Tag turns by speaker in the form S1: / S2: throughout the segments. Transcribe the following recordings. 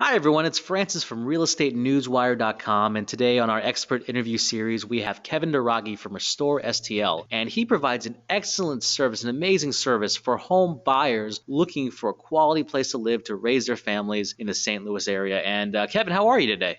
S1: Hi, everyone. It's Francis from RealEstateNewsWire.com. And today on our expert interview series, we have Kevin Duragi from RestoreSTL. And he provides an excellent service, an amazing service for home buyers looking for a quality place to live to raise their families in the St. Louis area. And Kevin, how are you today?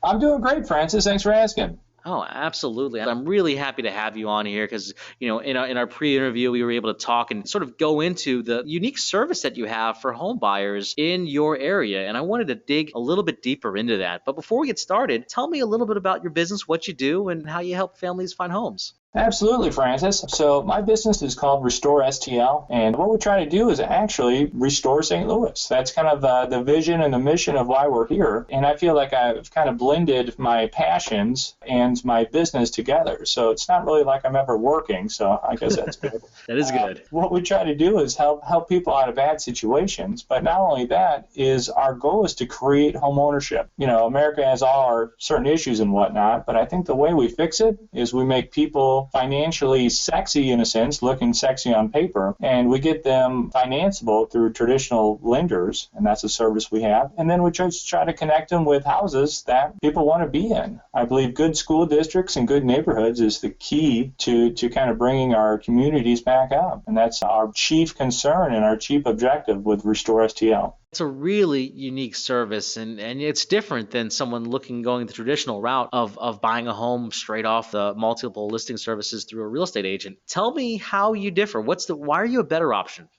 S2: I'm doing great, Francis. Thanks for asking.
S1: Oh, absolutely. I'm really happy to have you on here because, in our pre-interview, we were able to talk and sort of go into the unique service that you have for home buyers in your area. And I wanted to dig a little bit deeper into that. But before we get started, tell me a little bit about your business, what you do, and how you help families find homes.
S2: Absolutely, Francis. So my business is called RestoreSTL, and what we try to do is actually restore St. Louis. That's kind of the vision and the mission of why we're here. And I feel like I've kind of blended my passions and my business together. So it's not really like I'm ever working, so I guess that's good.
S1: That is good.
S2: What we try to do is help people out of bad situations, but not only that, is our goal is to create home ownership. You know, America has all our certain issues and whatnot, but I think the way we fix it is we make people financially sexy, in a sense, looking sexy on paper, and we get them financeable through traditional lenders, and that's a service we have. And then we just try to connect them with houses that people want to be in. I believe good school districts and good neighborhoods is the key to kind of bringing our communities back up, and that's our chief concern and our chief objective with RestoreSTL.
S1: It's a really unique service, and it's different than someone going the traditional route of buying a home straight off the multiple listing services through a real estate agent. Tell me how you differ. Why are you a better option?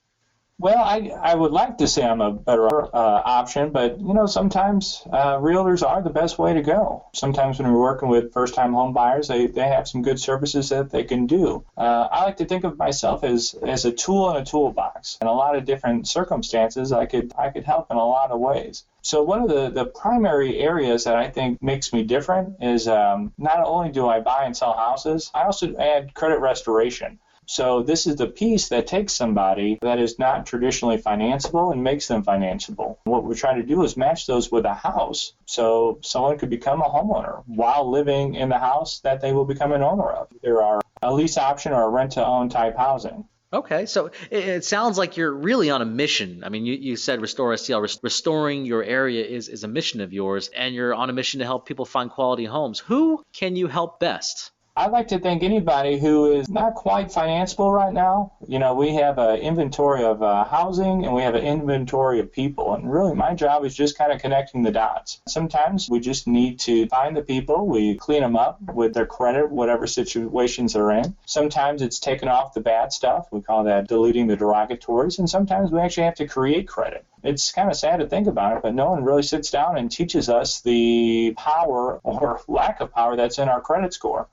S2: Well, I would like to say I'm a better option, but sometimes realtors are the best way to go. Sometimes when we're working with first-time home buyers, they have some good services that they can do. I like to think of myself as a tool in a toolbox. In a lot of different circumstances, I could help in a lot of ways. So one of the primary areas that I think makes me different is not only do I buy and sell houses, I also add credit restoration. So this is the piece that takes somebody that is not traditionally financeable and makes them financeable. What we're trying to do is match those with a house so someone could become a homeowner while living in the house that they will become an owner of. There are a lease option or a rent-to-own type housing.
S1: Okay, so it sounds like you're really on a mission. I mean, you said RestoreSTL, restoring your area is a mission of yours, and you're on a mission to help people find quality homes. Who can you help best?
S2: I'd like to think anybody who is not quite financeable right now. We have an inventory of housing and we have an inventory of people. And really my job is just kind of connecting the dots. Sometimes we just need to find the people. We clean them up with their credit, whatever situations they're in. Sometimes it's taking off the bad stuff. We call that deleting the derogatories. And sometimes we actually have to create credit. It's kind of sad to think about it, but no one really sits down and teaches us the power or lack of power that's in our credit score.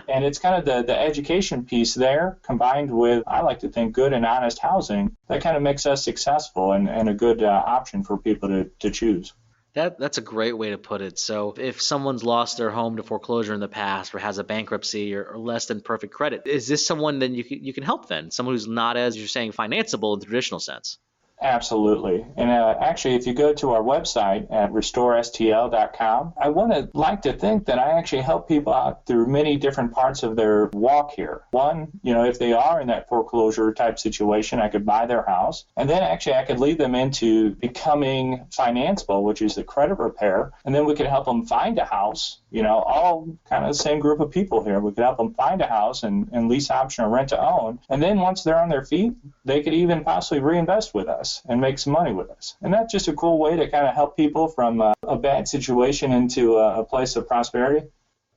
S2: And it's kind of the education piece there combined with, I like to think, good and honest housing that kind of makes us successful and a good option for people to choose.
S1: That's a great way to put it. So if someone's lost their home to foreclosure in the past or has a bankruptcy or less than perfect credit, is this someone then you can help then? Someone who's not, as you're saying, financeable in the traditional sense?
S2: Absolutely. And actually, if you go to our website at RestoreSTL.com, I like to think that I actually help people out through many different parts of their walk here. One, if they are in that foreclosure type situation, I could buy their house. And then actually I could lead them into becoming financeable, which is the credit repair. And then we could help them find a house, all kind of the same group of people here. We could help them find a house and lease option or rent to own. And then once they're on their feet, they could even possibly reinvest with us and make some money with us. And that's just a cool way to kind of help people from a bad situation into a place of prosperity.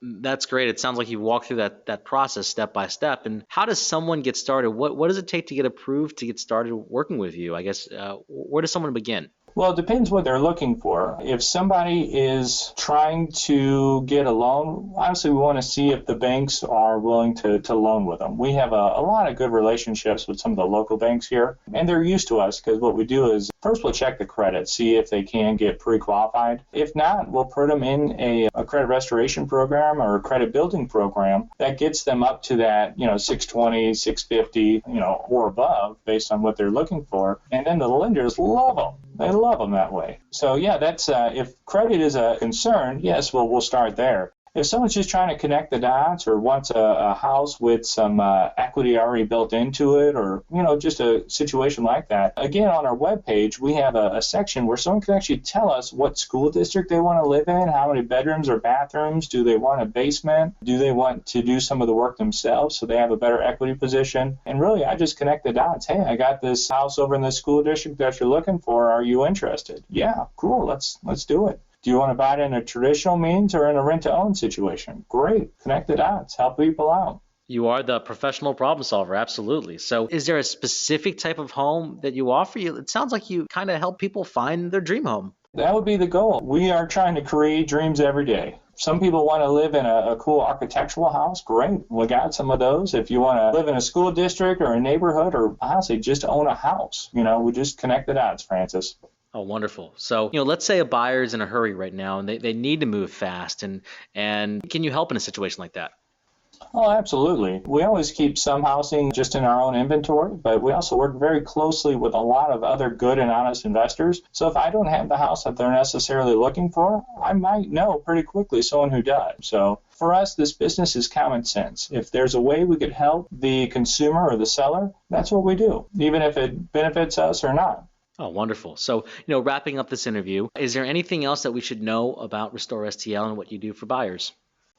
S1: That's great. It sounds like you walk through that process step by step. And how does someone get started? What does it take to get approved to get started working with you? I guess, where does someone begin?
S2: Well, it depends what they're looking for. If somebody is trying to get a loan, obviously we want to see if the banks are willing to loan with them. We have a lot of good relationships with some of the local banks here, and they're used to us because what we do is first we'll check the credit, see if they can get pre-qualified. If not, we'll put them in a credit restoration program or a credit building program that gets them up to that, 620, 650, or above based on what they're looking for. And then the lenders love them. They love them that way. So yeah, that's if credit is a concern, yes, we'll start there. If someone's just trying to connect the dots or wants a house with some equity already built into it, or just a situation like that, again, on our webpage we have a section where someone can actually tell us what school district they want to live in, how many bedrooms or bathrooms, do they want a basement, do they want to do some of the work themselves so they have a better equity position. And really, I just connect the dots. Hey, I got this house over in the school district that you're looking for. Are you interested? Yeah, cool. Let's do it. Do you want to buy it in a traditional means or in a rent-to-own situation? Great. Connect the dots. Help people out.
S1: You are the professional problem solver, absolutely. So is there a specific type of home that you offer? It sounds like you kind of help people find their dream home.
S2: That would be the goal. We are trying to create dreams every day. Some people want to live in a cool architectural house. Great. We got some of those. If you want to live in a school district or a neighborhood, or honestly just own a house, we just connect the dots, Francis.
S1: Oh, wonderful. So, let's say a buyer's in a hurry right now and they need to move fast. And can you help in a situation like that?
S2: Oh, absolutely. We always keep some housing just in our own inventory, but we also work very closely with a lot of other good and honest investors. So if I don't have the house that they're necessarily looking for, I might know pretty quickly someone who does. So for us, this business is common sense. If there's a way we could help the consumer or the seller, that's what we do, even if it benefits us or not.
S1: Oh, wonderful. So, wrapping up this interview, is there anything else that we should know about Restore STL and what you do for buyers?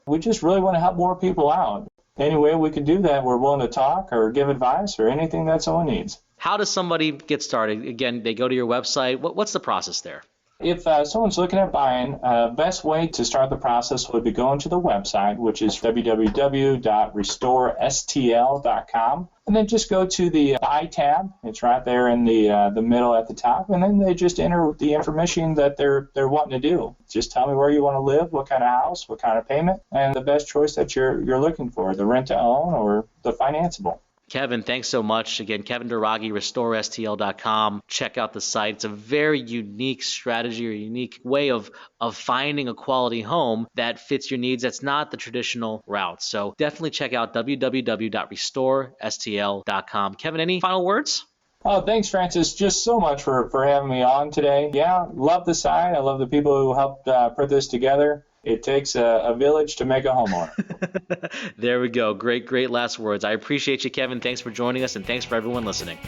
S2: We just really want to help more people out. Any way we can do that, we're willing to talk or give advice or anything that someone needs.
S1: How does somebody get started? Again, they go to your website. What's the process there?
S2: If someone's looking at buying, best way to start the process would be going to the website, which is www.RestoreSTL.com, and then just go to the Buy tab. It's right there in the middle at the top, and then they just enter the information that they're wanting to do. Just tell me where you want to live, what kind of house, what kind of payment, and the best choice that you're looking for, the rent-to-own or the financeable.
S1: Kevin, thanks so much. Again, Kevin Duragi, RestoreSTL.com. Check out the site. It's a very unique strategy or unique way of finding a quality home that fits your needs. That's not the traditional route. So definitely check out www.RestoreSTL.com. Kevin, any final words?
S2: Oh, thanks, Francis, just so much for having me on today. Yeah, love the site. I love the people who helped put this together. It takes a village to make a homeowner.
S1: There we go. Great last words. I appreciate you, Kevin. Thanks for joining us, and thanks for everyone listening.